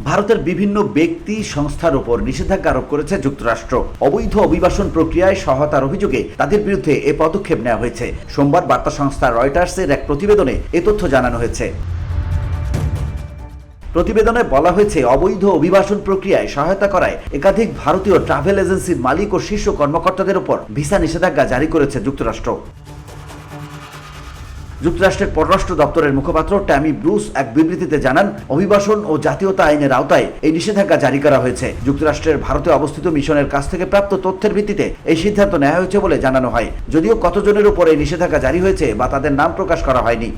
ভারতের বিভিন্ন ব্যক্তি সংস্থার উপর নিষেধাজ্ঞা আরোপ করেছে যুক্তরাষ্ট্র। অবৈধ অভিবাসন প্রক্রিয়ায় সহায়তার অভিযোগে তাদের বিরুদ্ধে এ পদক্ষেপ নেওয়া হয়েছে। সোমবার বার্তা সংস্থা রয়টার্সের এক প্রতিবেদনে এ তথ্য জানানো হয়েছে। প্রতিবেদনে বলা হয়েছে, অবৈধ অভিবাসন প্রক্রিয়ায় সহায়তা করায় একাধিক ভারতীয় ট্রাভেল এজেন্সির মালিক ও শীর্ষ কর্মকর্তাদের উপর ভিসা নিষেধাজ্ঞা জারি করেছে যুক্তরাষ্ট্র। যুক্তরাষ্ট্রের পররাষ্ট্র দপ্তরের মুখপাত্র ট্যামি ব্রুস এক বিবৃতিতে জানান, অভিবাসন ও জাতীয়তা আইনের আওতায় এই নিষেধাজ্ঞা জারি করা হয়েছে। যুক্তরাষ্ট্রের ভারতে অবস্থিত মিশনের কাছ থেকে প্রাপ্ত তথ্যের ভিত্তিতে এই সিদ্ধান্ত নেওয়া হয়েছে বলে জানানো হয়। যদিও কতজনের উপর এই নিষেধাজ্ঞা জারি হয়েছে বা তাদের নাম প্রকাশ করা হয়নি।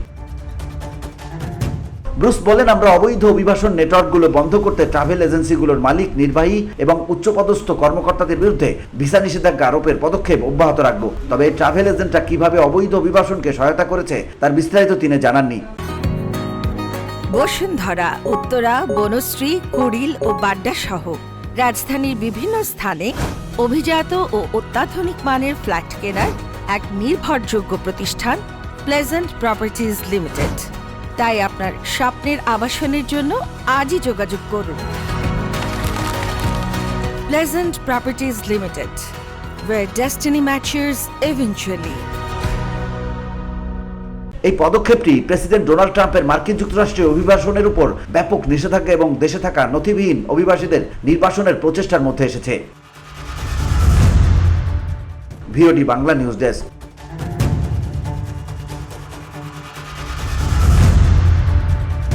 ব্রুস বলেন, আমরা অবৈধ অভিবাসন নেটওয়ার্কগুলো বন্ধ করতে ট্রাভেল এজেন্সিগুলোর মালিক, নির্বাহী এবং উচ্চপদস্থ কর্মকর্তাদের বিরুদ্ধে ভিসা নিষেধাজ্ঞা আরোপের পদক্ষেপ অব্যাহত রাখব। তবে ট্রাভেল এজেন্টরা কিভাবে অবৈধ অভিবাসনকে সহায়তা করেছে তার বিস্তারিত তিনি জানাননি। বসুন্ধরা, উত্তরা, বনশ্রী, কুড়িল ও বাড্ডা সহ রাজধানীর বিভিন্ন স্থানে অভিজাত ও অত্যাধুনিক মানের ফ্ল্যাট কেনার এক নির্ভরযোগ্য প্রতিষ্ঠান প্লেজেন্ট প্রপার্টিজ লিমিটেড। তাই আপনার স্বপ্নের আবাসনের জন্য আজই যোগাযোগ করুন। Pleasant properties limited, where destiny matches eventually. এই পদক্ষেপটি প্রেসিডেন্ট ডোনাল্ড ট্রাম্পের মার্কিন যুক্তরাষ্ট্রে অভিবাসনের উপর ব্যাপক নিষেধাজ্ঞা এবং দেশে থাকা নথিবিহীন অভিবাসীদের নির্বাসনের প্রচেষ্টার মধ্যে এসেছে। VOD Bangla news desk.